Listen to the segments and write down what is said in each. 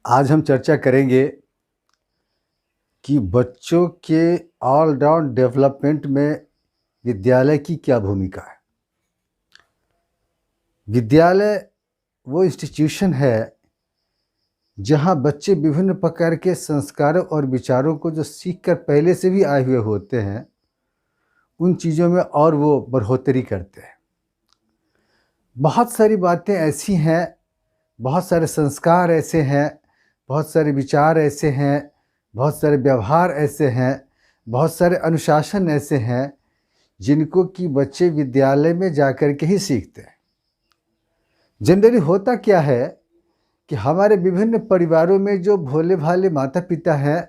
आज हम चर्चा करेंगे कि बच्चों के ऑल राउंड डेवलपमेंट में विद्यालय की क्या भूमिका है। विद्यालय वो इंस्टीट्यूशन है जहाँ बच्चे विभिन्न प्रकार के संस्कारों और विचारों को जो सीखकर पहले से भी आए हुए होते हैं, उन चीज़ों में और वो बढ़ोतरी करते हैं। बहुत सारी बातें ऐसी हैं, बहुत सारे संस्कार ऐसे हैं, बहुत सारे विचार ऐसे हैं, बहुत सारे व्यवहार ऐसे हैं, बहुत सारे अनुशासन ऐसे हैं जिनको कि बच्चे विद्यालय में जाकर के ही सीखते हैं। जनरली होता क्या है कि हमारे विभिन्न परिवारों में जो भोले भाले माता पिता हैं,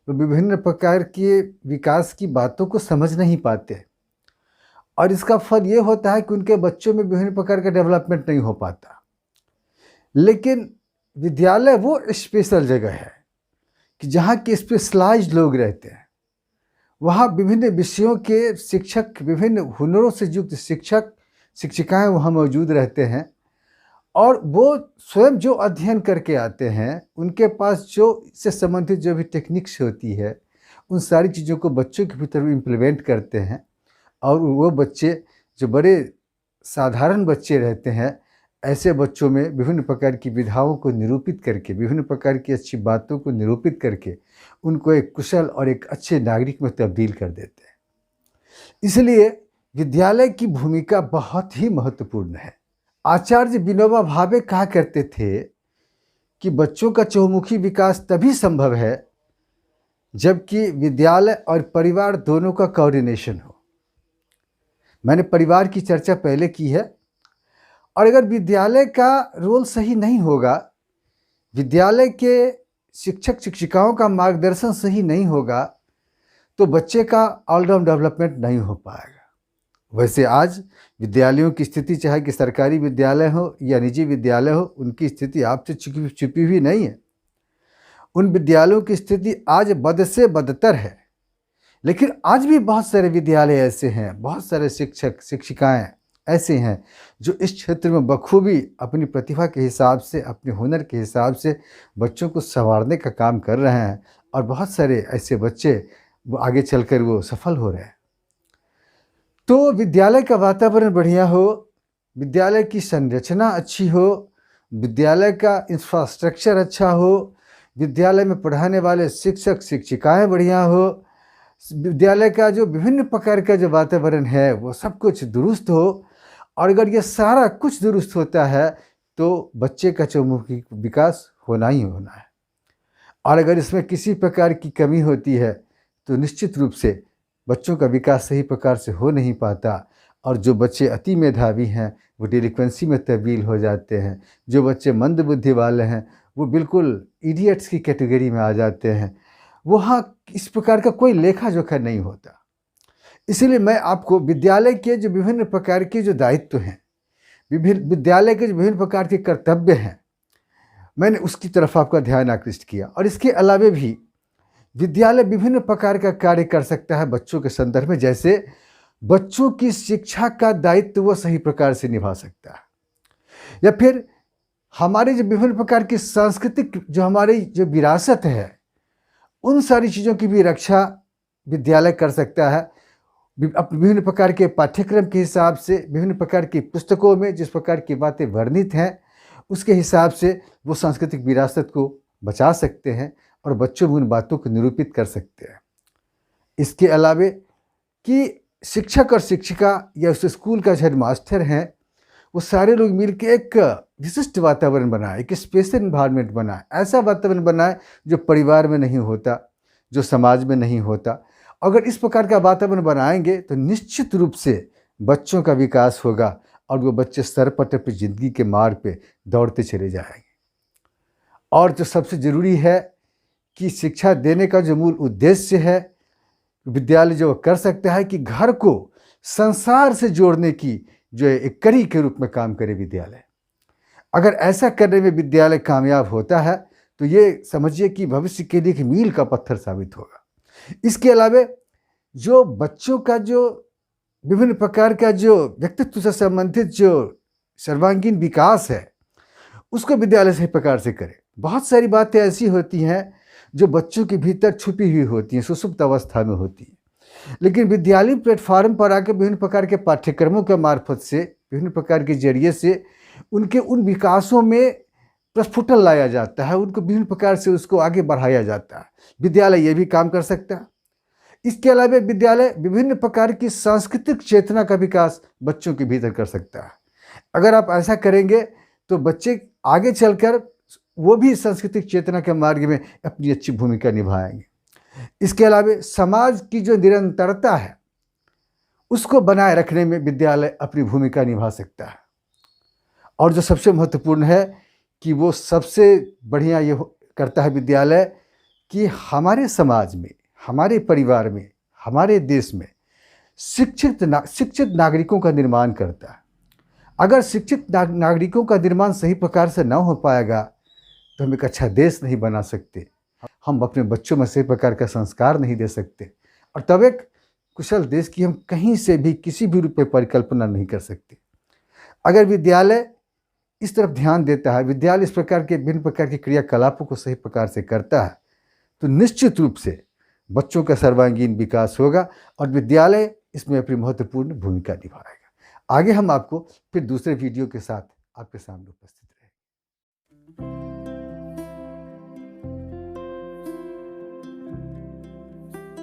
वो विभिन्न प्रकार के विकास की बातों को समझ नहीं पाते और इसका फल ये होता है कि उनके बच्चों में विभिन्न प्रकार का डेवलपमेंट नहीं हो पाता। लेकिन विद्यालय वो स्पेशल जगह है कि जहाँ के स्पेशलाइज्ड लोग रहते हैं। वहाँ विभिन्न विषयों के शिक्षक, विभिन्न हुनरों से युक्त शिक्षक शिक्षिकाएं वहाँ मौजूद रहते हैं और वो स्वयं जो अध्ययन करके आते हैं, उनके पास जो इससे संबंधित जो भी टेक्निक्स होती है, उन सारी चीज़ों को बच्चों के भीतर इम्प्लीमेंट करते हैं और वो बच्चे जो बड़े साधारण बच्चे रहते हैं, ऐसे बच्चों में विभिन्न प्रकार की विधाओं को निरूपित करके, विभिन्न प्रकार की अच्छी बातों को निरूपित करके उनको एक कुशल और एक अच्छे नागरिक में तब्दील कर देते हैं। इसलिए विद्यालय की भूमिका बहुत ही महत्वपूर्ण है। आचार्य विनोबा भावे कहा करते थे कि बच्चों का चहुमुखी विकास तभी संभव है जबकि विद्यालय और परिवार दोनों का कोऑर्डिनेशन हो। मैंने परिवार की चर्चा पहले की है और अगर विद्यालय का रोल सही नहीं होगा, विद्यालय के शिक्षक शिक्षिकाओं का मार्गदर्शन सही नहीं होगा, तो बच्चे का ऑलराउंड डेवलपमेंट नहीं हो पाएगा। वैसे आज विद्यालयों की स्थिति, चाहे कि सरकारी विद्यालय हो या निजी विद्यालय हो, उनकी स्थिति आपसे छिपी हुई नहीं है। उन विद्यालयों की स्थिति आज बद से बदतर है। लेकिन आज भी बहुत सारे विद्यालय ऐसे हैं, बहुत सारे शिक्षक शिक्षिकाएं ऐसे हैं जो इस क्षेत्र में बखूबी अपनी प्रतिभा के हिसाब से, अपने हुनर के हिसाब से बच्चों को संवारने का काम कर रहे हैं और बहुत सारे ऐसे बच्चे वो आगे चलकर वो सफल हो रहे हैं। तो विद्यालय का वातावरण बढ़िया हो, विद्यालय की संरचना अच्छी हो, विद्यालय का इंफ्रास्ट्रक्चर अच्छा हो, विद्यालय में पढ़ाने वाले शिक्षक शिक्षिकाएं बढ़िया हो, विद्यालय का जो विभिन्न प्रकार का जो वातावरण है वो सब कुछ दुरुस्त हो, और अगर ये सारा कुछ दुरुस्त होता है तो बच्चे का चहुमुखी विकास होना ही होना है। और अगर इसमें किसी प्रकार की कमी होती है तो निश्चित रूप से बच्चों का विकास सही प्रकार से हो नहीं पाता और जो बच्चे अति मेधावी हैं वो डिलिक्वेंसी में तब्दील हो जाते हैं। जो बच्चे मंद बुद्धि वाले हैं वो बिल्कुल इडियट्स की कैटेगरी में आ जाते हैं। वहाँ इस प्रकार का कोई लेखा जोखा नहीं होता। इसलिए मैं आपको विद्यालय के जो विभिन्न प्रकार के जो दायित्व हैं, विद्यालय के जो विभिन्न प्रकार के कर्तव्य हैं, मैंने उसकी तरफ आपका ध्यान आकृष्ट किया। और इसके अलावे भी विद्यालय विभिन्न प्रकार का कार्य कर सकता है बच्चों के संदर्भ में। जैसे बच्चों की शिक्षा का दायित्व वो सही प्रकार से निभा सकता है, या फिर हमारे जो विभिन्न प्रकार की सांस्कृतिक जो हमारी जो विरासत है, उन सारी चीज़ों की भी रक्षा विद्यालय कर सकता है। विभिन्न प्रकार के पाठ्यक्रम के हिसाब से, विभिन्न प्रकार की पुस्तकों में जिस प्रकार की बातें वर्णित हैं, उसके हिसाब से वो सांस्कृतिक विरासत को बचा सकते हैं और बच्चों में उन बातों को निरूपित कर सकते हैं। इसके अलावे कि शिक्षक और शिक्षिका या उस स्कूल का जो हेडमास्टर हैं, वो सारे लोग मिलकर एक विशिष्ट वातावरण बनाए, एक स्पेशल इन्वायरमेंट बनाए, ऐसा वातावरण बनाए जो परिवार में नहीं होता, जो समाज में नहीं होता। अगर इस प्रकार का वातावरण बनाएंगे तो निश्चित रूप से बच्चों का विकास होगा और वो बच्चे सरपट पे जिंदगी के मार्ग पे दौड़ते चले जाएंगे। और जो सबसे ज़रूरी है कि शिक्षा देने का जो मूल उद्देश्य है, विद्यालय जो कर सकता है कि घर को संसार से जोड़ने की जो एक कड़ी के रूप में काम करे विद्यालय। अगर ऐसा करने में विद्यालय कामयाब होता है तो ये समझिए कि भविष्य के लिए मील का पत्थर साबित होगा। इसके अलावा जो बच्चों का जो विभिन्न प्रकार का जो व्यक्तित्व से संबंधित जो सर्वांगीण विकास है उसको विद्यालय सही प्रकार से करे। बहुत सारी बातें ऐसी होती हैं जो बच्चों के भीतर छुपी हुई होती हैं, सुसुप्त अवस्था में होती हैं, लेकिन विद्यालय प्लेटफॉर्म पर आकर विभिन्न प्रकार के पाठ्यक्रमों के मार्फत से, विभिन्न प्रकार के जरिए से उनके उन विकासों में प्रस्फुटन लाया जाता है, उनको विभिन्न प्रकार से उसको आगे बढ़ाया जाता है। विद्यालय ये भी काम कर सकता है। इसके अलावा विद्यालय विभिन्न प्रकार की सांस्कृतिक चेतना का विकास बच्चों के भीतर कर सकता है। अगर आप ऐसा करेंगे तो बच्चे आगे चलकर वो भी सांस्कृतिक चेतना के मार्ग में अपनी अच्छी भूमिका निभाएंगे। इसके अलावा समाज की जो निरंतरता है उसको बनाए रखने में विद्यालय अपनी भूमिका निभा सकता है। और जो सबसे महत्वपूर्ण है कि वो सबसे बढ़िया ये करता है विद्यालय कि हमारे समाज में, हमारे परिवार में, हमारे देश में शिक्षित नागरिकों का निर्माण करता है। अगर शिक्षित नागरिकों का निर्माण सही प्रकार से न हो पाएगा तो हम एक अच्छा देश नहीं बना सकते, हम अपने बच्चों में सही प्रकार का संस्कार नहीं दे सकते, और तब एक कुशल देश की हम कहीं से भी किसी भी रूप में परिकल्पना नहीं कर सकते। अगर विद्यालय इस तरफ ध्यान देता है, विद्यालय इस प्रकार के विभिन्न प्रकार के क्रियाकलापों को सही प्रकार से करता है, तो निश्चित रूप से बच्चों का सर्वांगीण विकास होगा और विद्यालय इसमें अपनी महत्वपूर्ण भूमिका निभाएगा। आगे हम आपको फिर दूसरे वीडियो के साथ आपके सामने उपस्थित रहेंगे।